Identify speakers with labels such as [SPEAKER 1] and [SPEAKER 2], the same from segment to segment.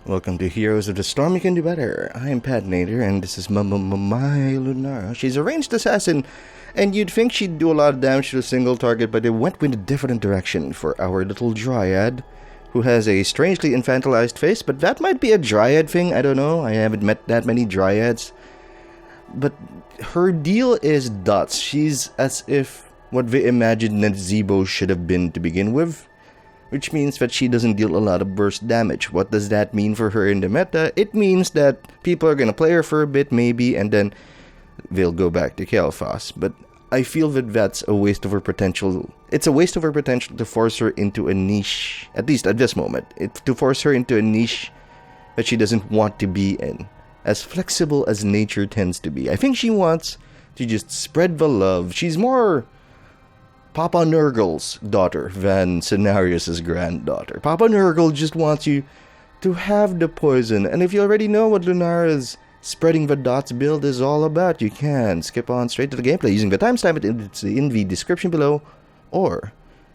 [SPEAKER 1] Welcome to Heroes of the Storm You Can Do Better. I am Patinator, and this is my Lunara. She's a ranged assassin, and you'd think she'd do a lot of damage to a single target, but they went with a different direction for our little Dryad, who has a strangely infantilized face, but that might be a Dryad thing, I don't know. I haven't met that many Dryads. But her deal is DoTs. She's as if what they imagined that Zebo should have been to begin with, which means that she doesn't deal a lot of burst damage. What does that mean for her in the meta? It means that people are gonna play her for a bit, maybe, and then they'll go back to Kael'thas. But I feel that that's a waste of her potential. It's a waste of her potential to force her into a niche, at least at this moment. To force her into a niche that she doesn't want to be in, as flexible as nature tends to be. I think she wants to just spread the love. She's more Papa Nurgle's daughter than Cenarius' granddaughter. Papa Nurgle just wants you to have the poison, and if you already know what Lunara's spreading the dots build is all about, you can skip on straight to the gameplay using the timestamp in the description below, or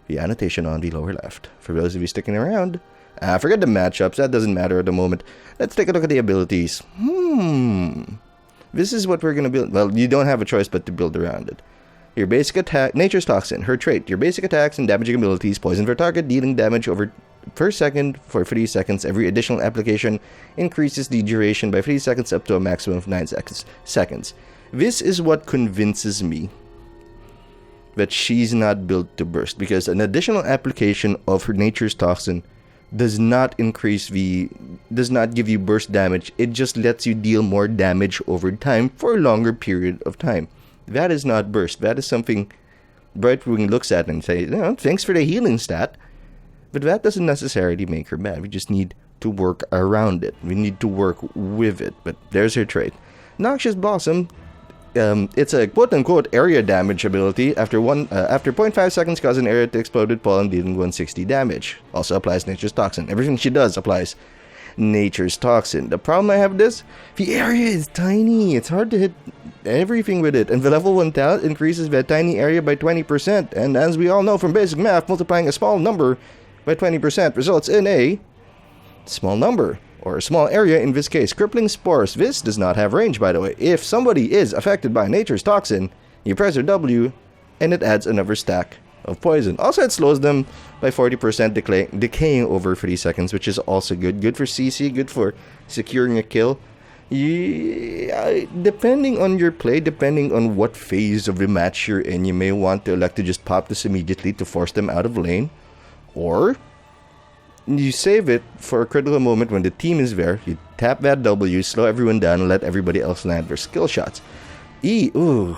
[SPEAKER 1] the annotation on the lower left. For those of you sticking around, forget the matchups, that doesn't matter at the moment. Let's take a look at the abilities. This is what we're gonna build. Well, you don't have a choice but to build around it. Your basic attack, Nature's Toxin, her trait. Your basic attacks and damaging abilities poison for target, dealing damage over per second for 3 seconds. Every additional application increases the duration by 3 seconds up to a maximum of 9 seconds. This is what convinces me that she's not built to burst, because an additional application of her Nature's Toxin does not give you burst damage. It just lets you deal more damage over time for a longer period of time. That is not burst. That is something Brightwing looks at and says, thanks for the healing stat. But that doesn't necessarily make her bad. We just need to work around it. We need to work with it. But there's her trait. Noxious Blossom. It's a quote-unquote area damage ability. After 0.5 seconds, cause an area to explode with pollen, dealing 160 damage. Also applies Nature's Toxin. Everything she does applies Nature's Toxin. The problem I have with this, the area is tiny. It's hard to hit everything with it, and the level 1 talent increases that tiny area by 20%, and as we all know from basic math, multiplying a small number by 20% results in a small number, or a small area in this case. Crippling Spores. This does not have range, by the way. If somebody is affected by Nature's Toxin, you press your W, and it adds another stack of poison. Also, it slows them by 40%, decaying over 3 seconds, which is also good. Good for CC, good for securing a kill. Yeah, depending on your play, depending on what phase of the match you're in, you may want to elect to just pop this immediately to force them out of lane. Or you save it for a critical moment when the team is there. You tap that W, slow everyone down, and let everybody else land their skill shots. Ooh.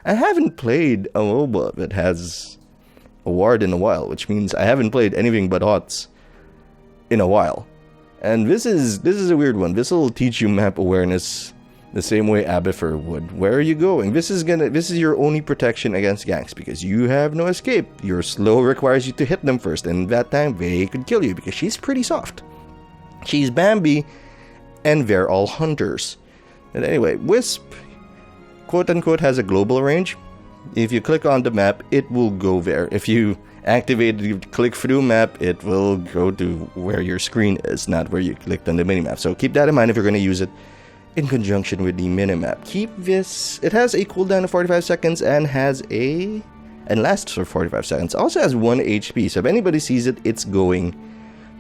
[SPEAKER 1] I haven't played a MOBA that has a ward in a while, which means I haven't played anything but HOTS in a while. And this is a weird one. This will teach you map awareness the same way Abathur would. Where are you going? This is your only protection against ganks, because you have no escape. Your slow requires you to hit them first, and that time they could kill you because she's pretty soft. She's Bambi, and they're all hunters. And anyway, Wisp, quote unquote, has a global range. If you click on the map, it will go there. If you activate the click through map, it will go to where your screen is, not where you clicked on the minimap. So keep that in mind if you're going to use it in conjunction with the minimap. Keep this. It has a cooldown of 45 seconds and lasts for 45 seconds. Also has 1 HP, so if anybody sees it, it's going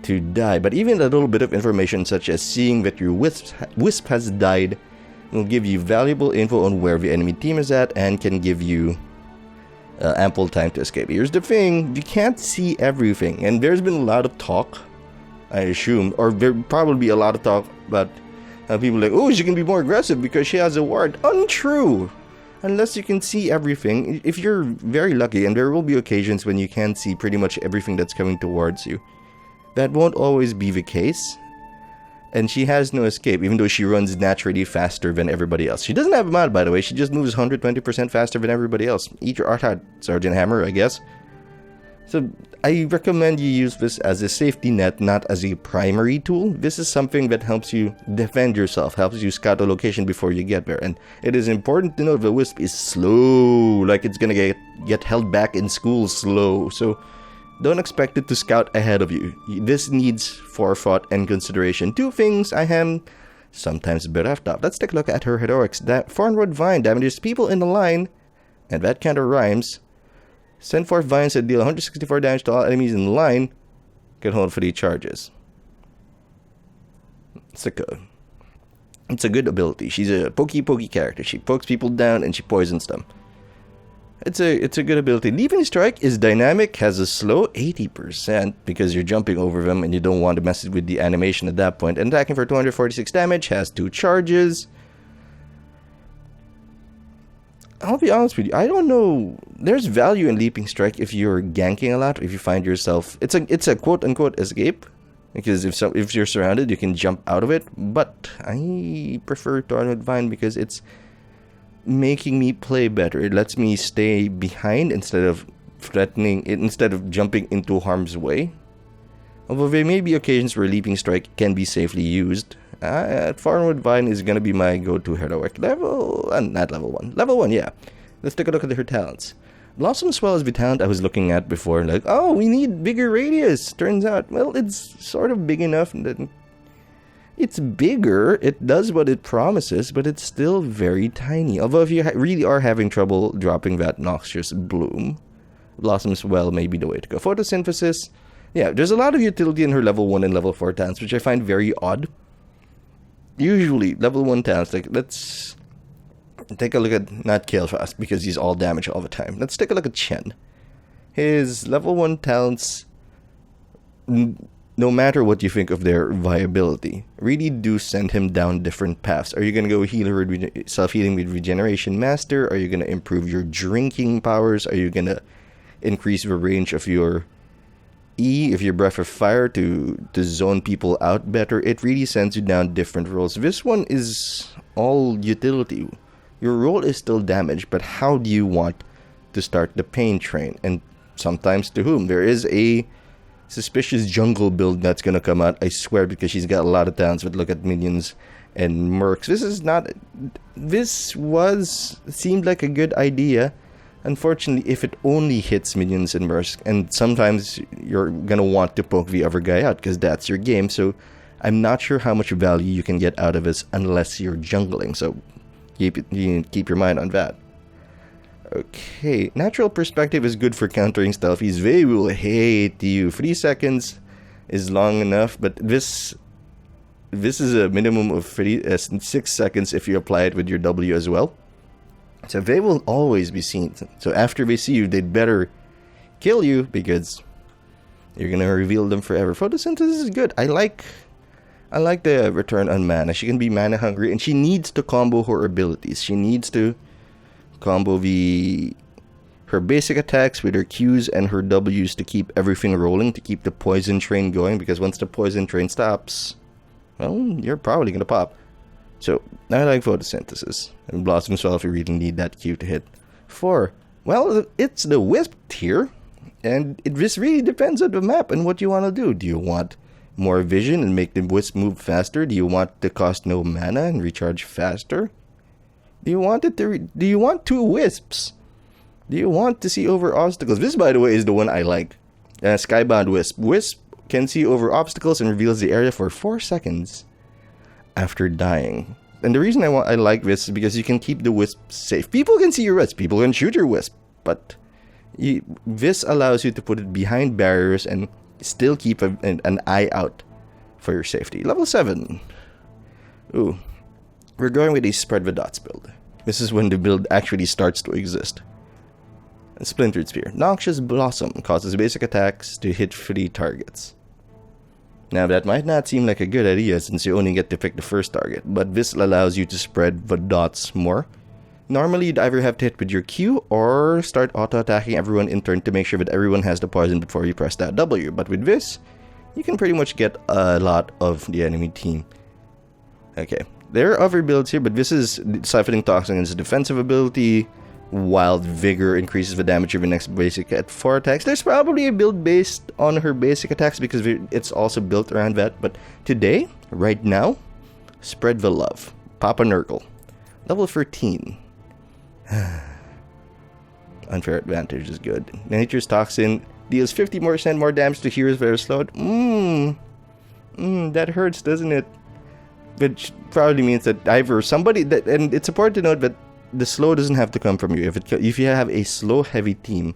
[SPEAKER 1] to die. But even a little bit of information, such as seeing that your wisp has died, will give you valuable info on where the enemy team is at and can give you ample time to escape. Here's the thing, you can't see everything, and there's been a lot of talk, I assume, or there'll probably be a lot of talk about people like, oh, she can be more aggressive because she has a ward. Untrue! Unless you can see everything. If you're very lucky, and there will be occasions when you can see pretty much everything that's coming towards you, that won't always be the case. And she has no escape, even though she runs naturally faster than everybody else. She doesn't have a mod, by the way. She just moves 120% faster than everybody else. Eat your art out, Sergeant Hammer, I guess. So, I recommend you use this as a safety net, not as a primary tool. This is something that helps you defend yourself, helps you scout a location before you get there. And it is important to note the Wisp is slow, like it's gonna get held back in school slow. So, Don't expect it to scout ahead of you. This needs forethought and consideration. Two things I am sometimes a bit left off. Let's take a look at her heroics. That Forward Vine damages people in the line, and that kind of rhymes. Send forth vines that deal 164 damage to all enemies in the line. Can hold 3 charges. It's a good ability. She's a pokey character. She pokes people down and she poisons them. It's a good ability. Leaping Strike is dynamic, has a slow 80% because you're jumping over them and you don't want to mess with the animation at that point. And attacking for 246 damage, has 2 charges. I'll be honest with you, I don't know. There's value in Leaping Strike if you're ganking a lot, if you find yourself... It's a quote-unquote escape. Because if you're surrounded, you can jump out of it. But I prefer Tornado Vine because it's making me play better. It lets me stay behind instead of jumping into harm's way. Although there may be occasions where Leaping Strike can be safely used. Farmwood Vine is going to be my go-to heroic. Not level 1. Level 1, yeah. Let's take a look at her talents. Blossom Swell is the talent I was looking at before. Like, oh, we need bigger radius. Turns out, well, it's sort of big enough that it's bigger. It does what it promises, but it's still very tiny. Although if you really are having trouble dropping that noxious bloom, Blossom Swell may be the way to go. Photosynthesis. Yeah, there's a lot of utility in her level 1 and level 4 talents, which I find very odd. Usually, level 1 talents, like, let's take a look at, not Kael'thas, because he's all damage all the time. Let's take a look at Chen. His level 1 talents, no matter what you think of their viability, really do send him down different paths. Are you going to go healer, self-healing with Regeneration Master? Are you going to improve your drinking powers? Are you going to increase the range of your E, if your Breath of Fire, to zone people out better? It really sends you down different roles. This one is all utility. Your role is still damage, but how do you want to start the pain train? And sometimes to whom? There is a suspicious jungle build that's going to come out, I swear, because she's got a lot of talents. But look at minions and mercs. Seemed like a good idea. Unfortunately, if it only hits minions and mercs, and sometimes you're going to want to poke the other guy out because that's your game. So I'm not sure how much value you can get out of this unless you're jungling. So keep your mind on that. Okay, Natural Perspective is good for countering stealthies. They will hate you. 3 seconds is long enough, but this is a minimum of 6 seconds if you apply it with your W as well. So they will always be seen. So after they see you, they'd better kill you because you're gonna reveal them forever. Photosynthesis is good. I like the return on mana. She can be mana hungry, and she needs to combo her abilities. She needs to combo her basic attacks with her Qs and her Ws to keep everything rolling, to keep the poison train going, because once the poison train stops, well, you're probably gonna pop. So, I like Photosynthesis. And Blossom Swell if you really need that Q to hit. 4. Well, it's the Wisp tier, and this really depends on the map and what you want to do. Do you want more vision and make the Wisp move faster? Do you want to cost no mana and recharge faster? Do you want 2 Wisps? Do you want to see over obstacles? This, by the way, is the one I like. Skybound Wisp. Wisp can see over obstacles and reveals the area for 4 seconds after dying. And the reason I like this is because you can keep the Wisp safe. People can see your Wisp. People can shoot your Wisp. But this allows you to put it behind barriers and still keep an eye out for your safety. Level 7. Ooh. We're going with a Spread the Dots build. This is when the build actually starts to exist. A Splintered Spear. Noxious Blossom causes basic attacks to hit 3 targets. Now that might not seem like a good idea since you only get to pick the first target, but this allows you to spread the dots more. Normally you'd either have to hit with your Q or start auto-attacking everyone in turn to make sure that everyone has the poison before you press that W. But with this, you can pretty much get a lot of the enemy team. Okay, there are other builds here, but this is Siphoning Toxin's defensive ability. Wild Vigor increases the damage of your next basic at 4 attacks. There's probably a build based on her basic attacks because it's also built around that. But today, right now, Spread the Love. Papa Nurgle. Level 13. Unfair Advantage is good. Nature's Toxin Deals 50% more damage to heroes that are slowed. That hurts, doesn't it? Which probably means that either somebody that, and it's important to note that the slow doesn't have to come from you. If you have a slow heavy team,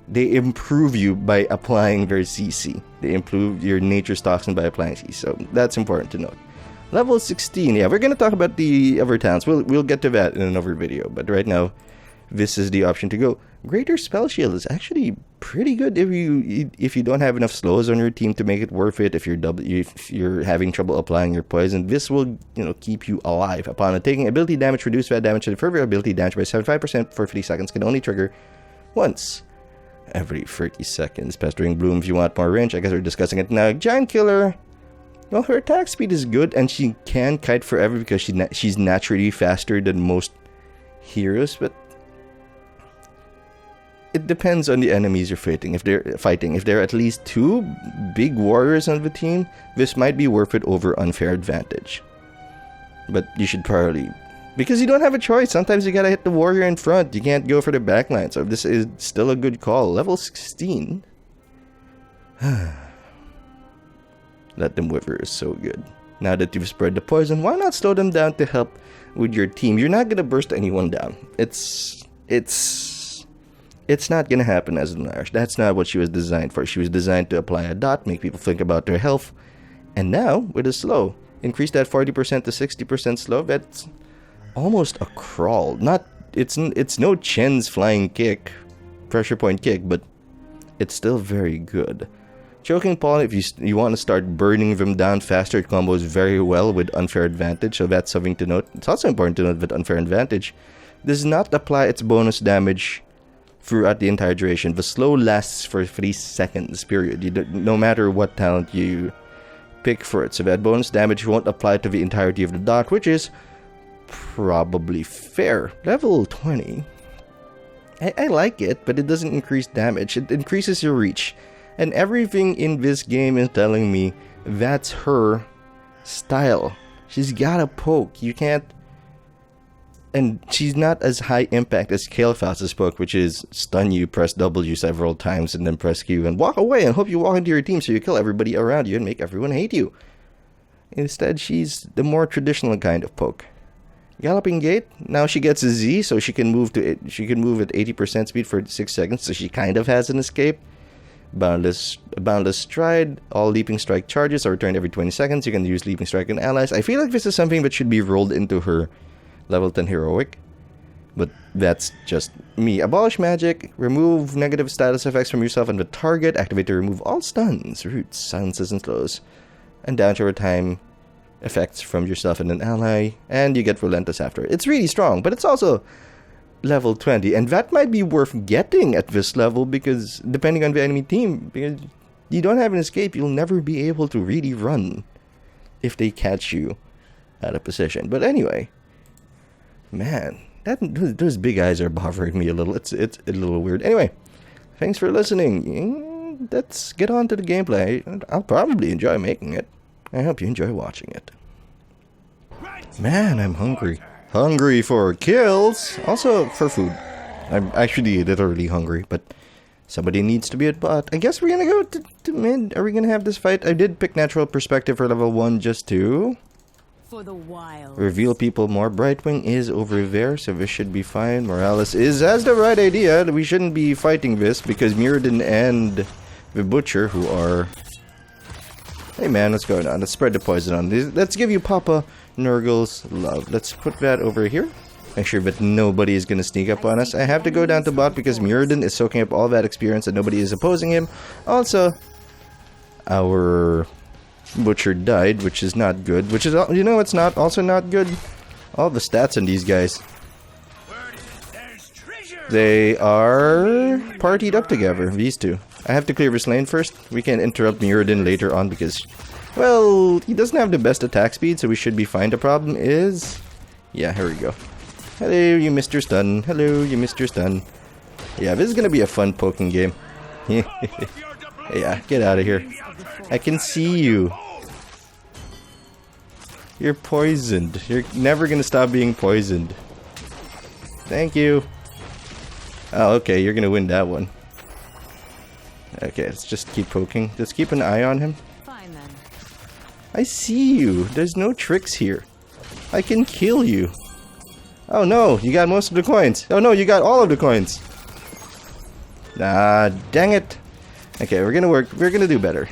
[SPEAKER 1] they improve you by applying their CC. They improve your nature's toxin by applying CC. So that's important to note. Level 16. Yeah, we're gonna talk about the other talents. We'll get to that in another video. But right now, this is the option to go. Greater spell shield is actually pretty good if you don't have enough slows on your team to make it worth it. If you're having trouble applying your poison, this will keep you alive. Upon taking ability damage, reduce that damage and further ability damage by 75% for 30 seconds. Can only trigger once every 30 seconds. Pestering Bloom if you want more range. I guess we're discussing it now. Giant Killer. Well, her attack speed is good, and she can kite forever because she's naturally faster than most heroes, but it depends on the enemies you're fighting. If there are at least 2 big warriors on the team, this might be worth it over unfair advantage. But you should probably, because you don't have a choice. Sometimes you gotta hit the warrior in front. You can't go for the backline. So this is still a good call. Level 16. Let them wither is so good. Now that you've spread the poison, why not slow them down to help with your team? You're not gonna burst anyone down. It's not gonna happen as Lunara. That's not what she was designed for. She was designed to apply a dot, make people think about their health. And now, with a slow, increase that 40% to 60% slow. That's almost a crawl. It's no Chen's flying kick, pressure point kick, but it's still very good. Choking Pollen, if you want to start burning them down faster, it combos very well with unfair advantage, so that's something to note. It's also important to note that unfair advantage does not apply its bonus damage throughout the entire duration. The slow lasts for 3 seconds, period. No matter what talent you pick for it. So that bonus damage won't apply to the entirety of the dot, which is probably fair. Level 20. I like it, but it doesn't increase damage. It increases your reach. And everything in this game is telling me that's her style. She's got a poke. You can't... And she's not as high impact as Kalefa's poke, which is stun you, press W several times, and then press Q and walk away and hope you walk into your team so you kill everybody around you and make everyone hate you. Instead, she's the more traditional kind of poke. Galloping Gait, now she gets a Z, so she can move at 80% speed for 6 seconds, so she kind of has an escape. Boundless Stride, all Leaping Strike charges are returned every 20 seconds. You can use Leaping Strike on allies. I feel like this is something that should be rolled into her level 10 heroic, but that's just me. Abolish Magic, remove negative status effects from yourself and the target. Activate to remove all stuns, roots, silences, and slows, and damage over time effects from yourself and an ally, and you get Relentless after. It's really strong, but it's also level 20, and that might be worth getting at this level because depending on the enemy team, because you don't have an escape, you'll never be able to really run if they catch you out of position. But anyway, man, those big eyes are bothering me a little. It's a little weird. Anyway, thanks for listening. Let's get on to the gameplay. I'll probably enjoy making it. I hope you enjoy watching it. Man, I'm hungry. Hungry for kills. Also for food. I'm actually literally hungry, but somebody needs to be at bot. I guess we're gonna go to mid. Are we gonna have this fight? I did pick natural perspective for level 1 just to
[SPEAKER 2] for the wild.
[SPEAKER 1] Reveal people more. Brightwing is over there, so this should be fine. Morales has the right idea. We shouldn't be fighting this because Mirrodin and the Butcher, who are... Hey man, what's going on? Let's spread the poison on these. Let's give you Papa Nurgle's love. Let's put that over here. Make sure that nobody is going to sneak up on us. I have to go down to bot because Mirrodin is soaking up all that experience and nobody is opposing him. Also, our Butcher died, which is not good. Which is, you know, it's not also not good. All the stats on these guys. They are partied up together, these two. I have to clear this lane first. We can interrupt Mirrodin later on because, well, he doesn't have the best attack speed, so we should be fine. The problem is... Yeah, here we go. Hello, you missed your stun. Hello, you missed your stun. Yeah, this is gonna be a fun poking game. Yeah, get out of here. I can see you. You're poisoned. You're never gonna stop being poisoned. Thank you. Oh, okay, you're gonna win that one. Okay, let's just keep poking. Just keep an eye on him.
[SPEAKER 2] Fine then.
[SPEAKER 1] I see you. There's no tricks here. I can kill you. Oh no, you got most of the coins. Oh no, you got all of the coins. Ah, dang it. Okay, we're gonna do better.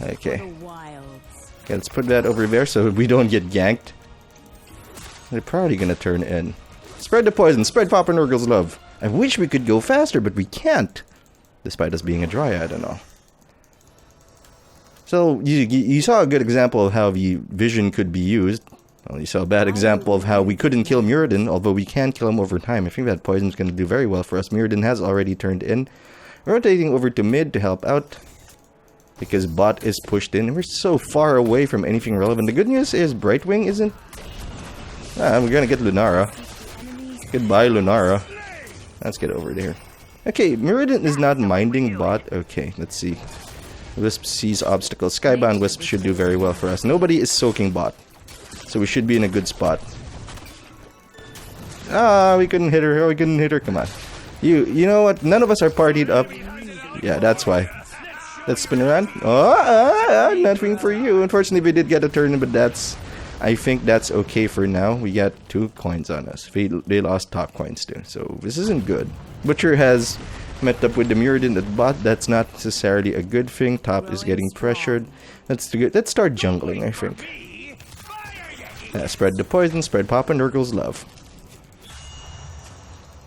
[SPEAKER 1] Okay.
[SPEAKER 2] For the wilds.
[SPEAKER 1] Okay, let's put that over there so we don't get ganked. They're probably gonna turn in. Spread the poison, spread Papa Nurgle's love. I wish we could go faster, but we can't. Despite us being a dryad and all. So, you saw a good example of how the vision could be used. Well, you saw a bad example of how we couldn't kill Muradin, although we can kill him over time. I think that poison's going to do very well for us. Muradin has already turned in. Rotating over to mid to help out. Because bot is pushed in. We're so far away from anything relevant. The good news is Brightwing isn't... Ah, we're going to get Lunara. Goodbye, Lunara. Let's get over there. Okay, Muradin is not minding bot. Okay, let's see. Wisp sees obstacles. Skybound Wisp should do very well for us. Nobody is soaking bot. So we should be in a good spot. Ah, we couldn't hit her. Oh, we couldn't hit her. Come on. You know what? None of us are partied up. Yeah, that's why. Let's spin around. Oh, nothing for you. Unfortunately, we did get a turn, but that's... I think that's okay for now. We got 2 coins on us. They lost top coins too. So this isn't good. Butcher has met up with the Muradin at bot. That's not necessarily a good thing. Top is getting pressured. Let's start jungling, I think. Spread the poison, spread Papa Nurgle's love.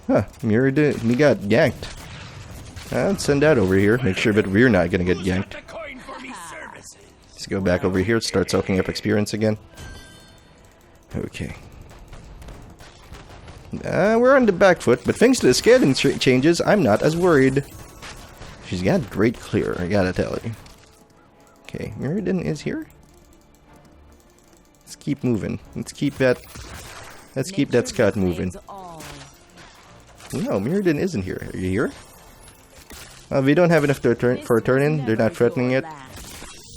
[SPEAKER 1] Huh, Muradin, he got ganked. Let's send that over here. Make sure that we're not gonna get ganked. Let's go back over here, start soaking up experience again. Okay. We're on the back foot, but thanks to the scaling changes, I'm not as worried. She's got great clear, I gotta tell you. Okay, Muradin is here. Let's keep moving. Let's keep that scout moving. No, Muradin isn't here. Are you here? We don't have enough for a turn-in. They're not threatening it.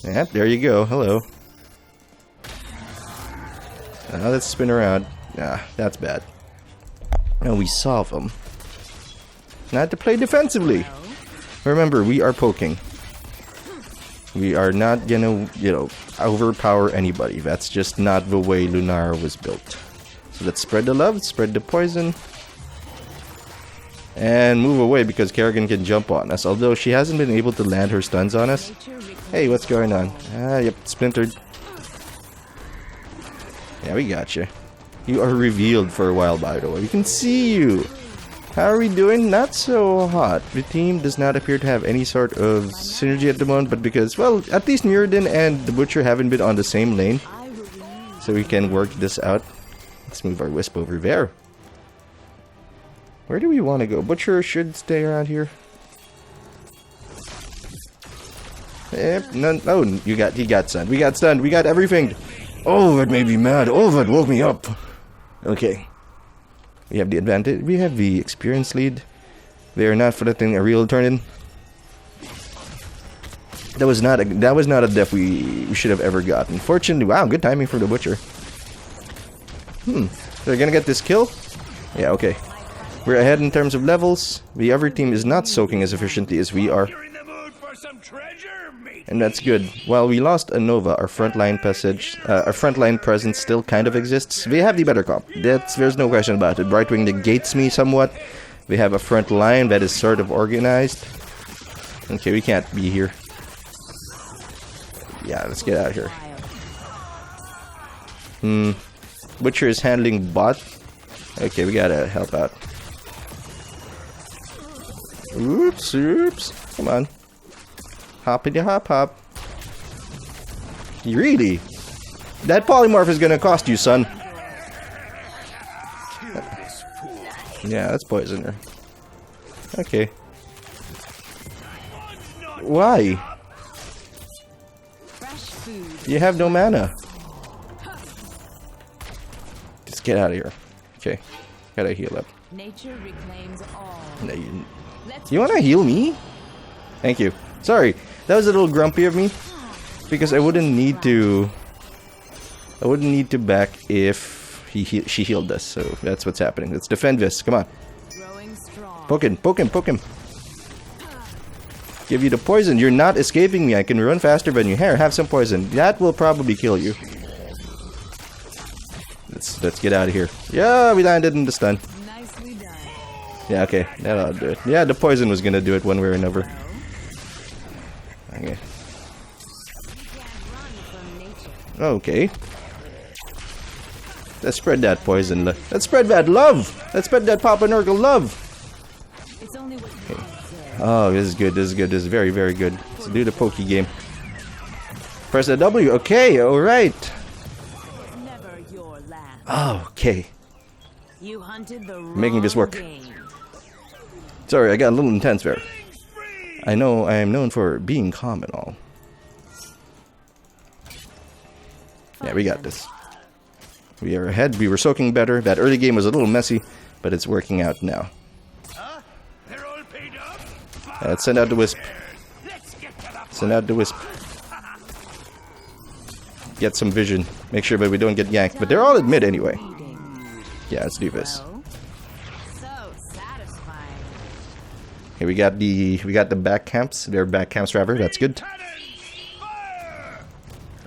[SPEAKER 1] Yep, there you go. Hello. Now let's spin around. Ah, that's bad. Now we solve them. Not to play defensively. Remember, we are poking. We are not gonna, overpower anybody. That's just not the way Lunara was built. So let's spread the love, spread the poison. And move away because Kerrigan can jump on us. Although she hasn't been able to land her stuns on us. Hey, what's going on? Ah, yep, splintered. Yeah, we got you. You are revealed for a while, by the way. We can see you. How are we doing? Not so hot. The team does not appear to have any sort of synergy at the moment, but because, well, at least Muradin and the Butcher haven't been on the same lane. So we can work this out. Let's move our Wisp over there. Where do we want to go? Butcher should stay around here. Yep, none. Oh, he got stunned. We got stunned. We got everything. Oh, that made me mad. Oh, that woke me up. Okay. We have the advantage. We have the experience lead. They are not threatening a real turn-in. That was not a death we should have ever gotten. Fortunately, wow, good timing for the Butcher. They're gonna get this kill? Yeah, okay. We're ahead in terms of levels. The other team is not soaking as efficiently as we are. And that's good. While we lost a Nova, our frontline presence still kind of exists. We have the better comp. There's no question about it. Brightwing negates me somewhat. We have a front line that is sort of organized. Okay, we can't be here. Yeah, let's get out of here. Butcher is handling bot. Okay, we gotta help out. Oops. Come on. Hoppity hop hop. Really? That polymorph is gonna cost you, son. Yeah, that's poisoner. Okay. Why? You have no mana. Just get out of here. Okay. Gotta heal up.
[SPEAKER 2] Nature reclaims all.
[SPEAKER 1] No, you wanna heal me? Thank you. Sorry, that was a little grumpy of me. Because I wouldn't need to back if she healed us. So that's what's happening. Let's defend this. Come on. Poke him. Give you the poison. You're not escaping me. I can run faster than you. Here, have some poison. That will probably kill you. Let's get out of here. Yeah, we landed in the stun.
[SPEAKER 2] Nicely done.
[SPEAKER 1] Yeah, okay. That'll do it. Yeah, the poison was gonna do it one way or another. Okay. Okay. Let's spread that poison. Let's spread that love. Let's spread that Papa Nurgle love.
[SPEAKER 2] It's only what
[SPEAKER 1] Okay. Oh, this is good. This is good. This is very, very good. Let's do the pokey game. Press the W. Okay, alright.
[SPEAKER 2] never your last.
[SPEAKER 1] Okay.
[SPEAKER 2] You hunted the
[SPEAKER 1] Making this
[SPEAKER 2] wrong
[SPEAKER 1] work.
[SPEAKER 2] game.
[SPEAKER 1] Sorry, I got a little intense there. I know I am known for being calm and all. Yeah, we got this. We are ahead. We were soaking better. That early game was a little messy, but it's working out now. Let's send out the Wisp. Send out the Wisp. Get some vision. Make sure that we don't get yanked. But they're all at mid anyway. Yeah, let's do this.
[SPEAKER 2] So satisfying.
[SPEAKER 1] Okay, we got the back camps. They're back camps rather. That's good.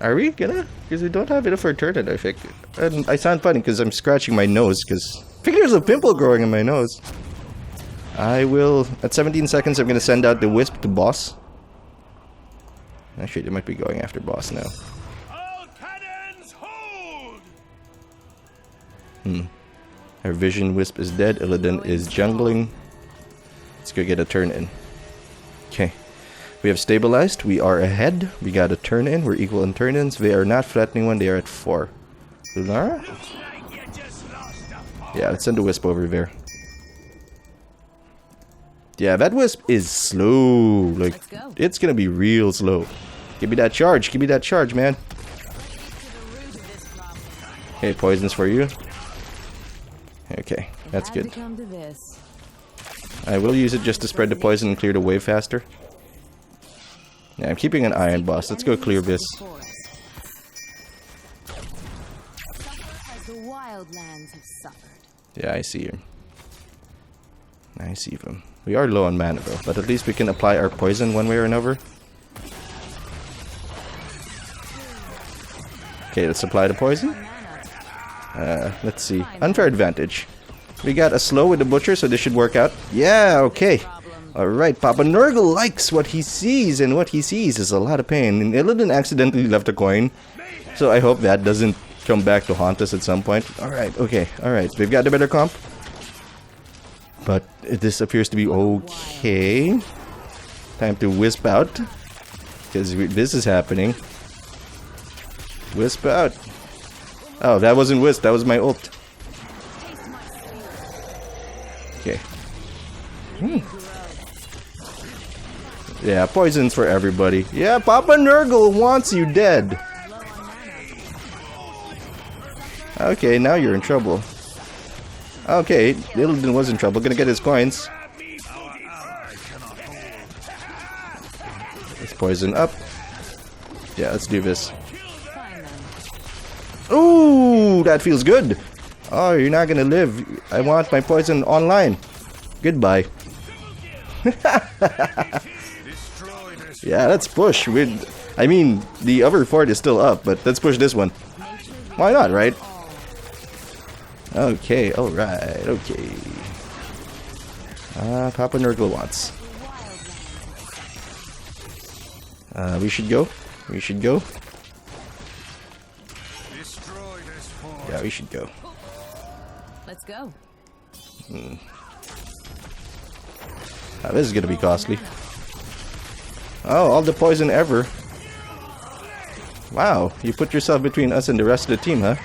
[SPEAKER 1] Are we gonna? Because we don't have enough for a turret, I think. And I sound funny because I'm scratching my nose because I think there's a pimple growing in my nose. I will, at 17 seconds, I'm gonna send out the Wisp to boss. Actually, they might be going after boss now.
[SPEAKER 3] All cannons hold!
[SPEAKER 1] Our Vision Wisp is dead. Illidan is jungling. Let's go get a turn in. Okay. We have stabilized. We are ahead. We got a turn in. We're equal in turn ins. They are not threatening one. They are at 4. Lunara? Yeah, let's send the Wisp over there. Yeah, that Wisp is slow. Like,
[SPEAKER 2] Let's go.
[SPEAKER 1] it's gonna be real slow. Give me that charge. Give me that charge, man. Okay, poisons for you. Okay, that's
[SPEAKER 2] Had
[SPEAKER 1] good.
[SPEAKER 2] to come to this.
[SPEAKER 1] I will use it just to spread the poison and clear the wave faster. Yeah, I'm keeping an eye on boss. Let's go clear this.
[SPEAKER 2] Suffer as the wildlands have suffered.
[SPEAKER 1] Yeah, I see him. I see them. We are low on mana though, but at least we can apply our poison one way or another. Okay, let's apply the poison. Let's see. Unfair advantage. We got a slow with the butcher, so this should work out. Yeah, okay. Alright, Papa Nurgle likes what he sees, and what he sees is a lot of pain. And Illidan accidentally left a coin, so I hope that doesn't come back to haunt us at some point. Alright, okay, alright. We've got the better comp. But this appears to be okay. Time to wisp out. Because this is happening. Wisp out. Oh, that wasn't wisp, that was my ult. Okay. Yeah, poisons for everybody. Yeah, Papa Nurgle wants you dead. Okay, now you're in trouble. Okay, Illidan was in trouble. Gonna get his coins. Let's poison up. Yeah, let's do this. Ooh, that feels good. Oh, you're not gonna live. I want my poison online. Goodbye. Yeah, let's push. I mean, the other fort is still up, but let's push this one. Why not, right? Okay, alright, okay. Papa Nurgle wants. We should go. We should go. Yeah, we should go.
[SPEAKER 2] Let's go.
[SPEAKER 1] This is gonna be costly. Oh, all the poison ever. Wow, you put yourself between us and the rest of the team, huh?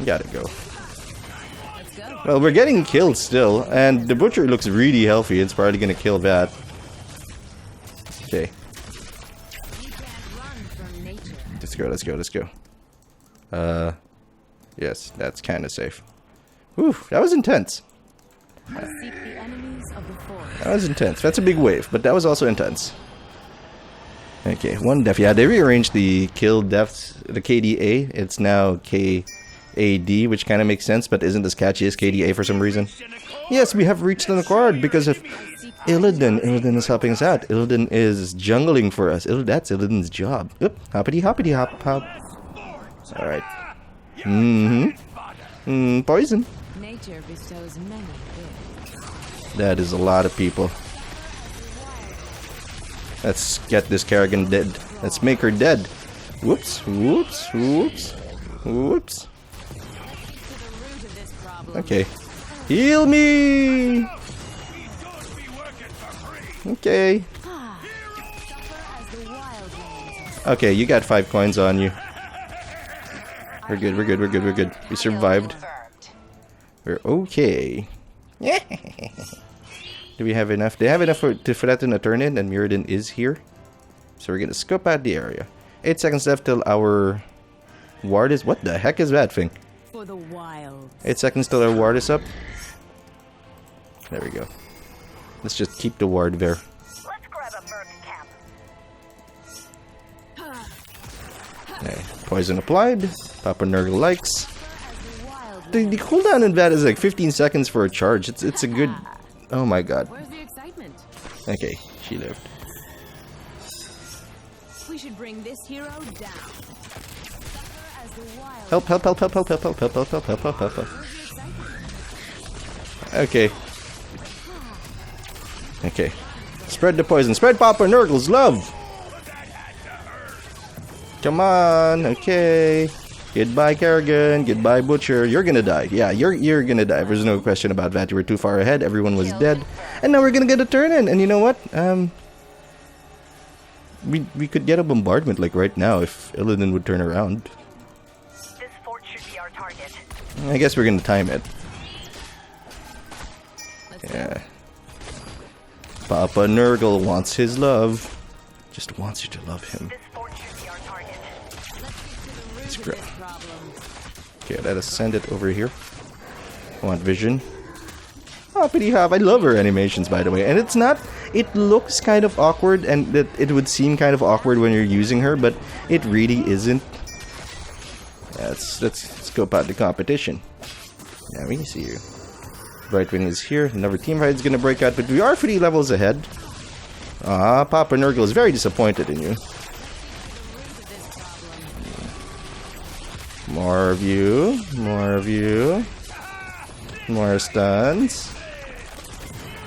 [SPEAKER 1] Gotta go.
[SPEAKER 2] Let's go.
[SPEAKER 1] Well, we're getting killed still, and the butcher looks really healthy. It's probably gonna kill that. Okay.
[SPEAKER 2] You can't run from nature.
[SPEAKER 1] Let's go, let's go, let's go. Yes, that's kind of safe. Whew, that was intense.
[SPEAKER 2] Seek the enemies of the forest.
[SPEAKER 1] That was intense. That's a big wave, but that was also intense. Okay, one death. Yeah, they rearranged the kill deaths, the KDA. It's now KAD, which kind of makes sense, but isn't as catchy as KDA for some reason. Yes, we have reached an accord because of Illidan. Illidan is helping us out. Illidan is jungling for us. That's Illidan's job. Oop, hoppity hoppity hop hop. Alright. Poison.
[SPEAKER 2] Nature bestows many gifts.
[SPEAKER 1] That is a lot of people. Let's get this Kerrigan dead. Let's make her dead. Whoops, whoops, whoops, whoops. Okay. Heal me! Okay. Okay, you got 5 coins on you. We're good, we're good, we're good, we're good. We survived. We're okay. Do we have enough? They have enough for that to turn in, and Mirrodin is here. So we're gonna scope out the area. 8 seconds left till our ward is... What the heck is that thing?
[SPEAKER 2] For the wild.
[SPEAKER 1] 8 seconds till our ward is up. There we go. Let's just keep the ward there.
[SPEAKER 4] Let's grab a merc camp.
[SPEAKER 1] Okay. Poison applied. Papa Nurgle likes. The cooldown in that is like 15 seconds for a charge. It's a good... Oh my god.
[SPEAKER 2] Where's the excitement?
[SPEAKER 1] Okay, she lived.
[SPEAKER 2] We should bring this hero down. As the wild.
[SPEAKER 1] Help, help, help, help, help, help, help, help, help, help, help, help, help. Okay. Okay. Spread the poison. Spread Papa Nurgle's love! Come on, okay. Goodbye, Kerrigan. Goodbye, Butcher. You're gonna die. Yeah, you're gonna die. There's no question about that. You were too far ahead. Everyone was dead. And now we're gonna get a turn in. And you know what? We could get a bombardment like right now if Illidan would turn around.
[SPEAKER 4] This fort should be our target.
[SPEAKER 1] I guess we're gonna time it. Yeah. Papa Nurgle wants his love. Just wants you to love him.
[SPEAKER 4] This fort should be our target.
[SPEAKER 1] Let's grab. Okay, let us send it over here. Want vision. Hoppity hop. I love her animations, by the way. And it's not... It looks kind of awkward, and it would seem kind of awkward when you're using her, but it really isn't. Let's scope out the competition. Yeah, we can see you. Brightwing is here. Another team fight is going to break out, but we are 3 levels ahead. Ah, Papa Nurgle is very disappointed in you. More of you. More of you. More stuns.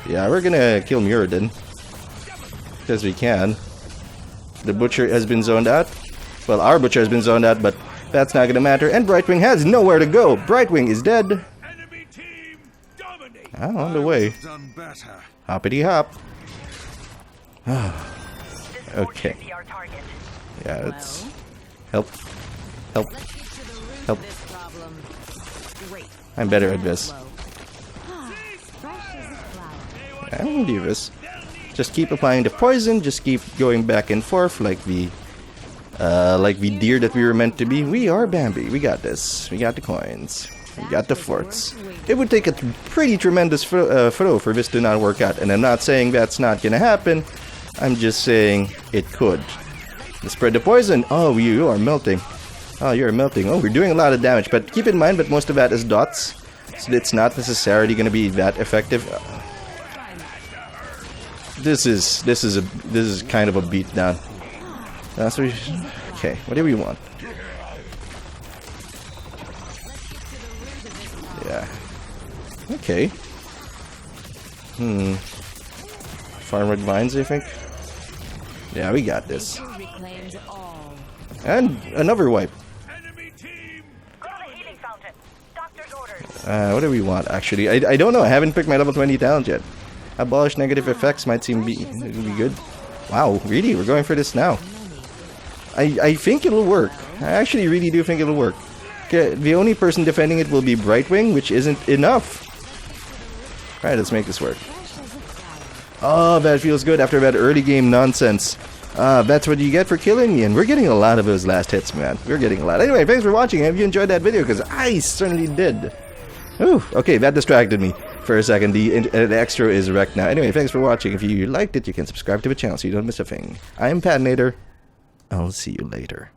[SPEAKER 1] Yeah, we're gonna kill Mirrodin. Because we can. The Butcher has been zoned out. Well, our Butcher has been zoned out, but that's not gonna matter. And Brightwing has nowhere to go. Brightwing is dead.
[SPEAKER 3] Enemy team dominate.
[SPEAKER 1] Ah, on the way.
[SPEAKER 3] Done better.
[SPEAKER 1] Hoppity hop.
[SPEAKER 4] This fort
[SPEAKER 1] Okay.
[SPEAKER 4] should be our target.
[SPEAKER 1] Yeah, let's... Help. Help. Help. I'm better at this. I can do this. Just keep applying the poison. Just keep going back and forth like the deer that we were meant to be. We are Bambi. We got this. We got the coins. We got the forts. It would take a pretty tremendous throw for this to not work out. And I'm not saying that's not gonna happen. I'm just saying it could. Let's spread the poison. Oh, you are melting. Oh, you're melting. Oh, we're doing a lot of damage. But keep in mind that most of that is dots. So it's not necessarily gonna be that effective. This is kind of a beatdown. That's what okay, what do we want? Yeah. Okay. Farmwood vines, I think. Yeah, we got this. And another wipe.
[SPEAKER 3] Enemy team
[SPEAKER 4] Go to the healing fountain. Doctor's orders.
[SPEAKER 1] What do we want, actually? I don't know. I haven't picked my level 20 talent yet. Abolish negative effects might seem be good. Wow, really? We're going for this now. I think it'll work. I actually really do think it'll work. Okay, the only person defending it will be Brightwing, which isn't enough. Alright, let's make this work. Oh, that feels good after that early game nonsense. That's what you get for killing me, and we're getting a lot of those last hits, man. We're getting a lot. Anyway, thanks for watching. Have you enjoyed that video? Because I certainly did. Ooh, okay, that distracted me for a second. The extra is wrecked now. Anyway, thanks for watching. If you liked it, you can subscribe to the channel so you don't miss a thing. I'm Patinator. I'll see you later.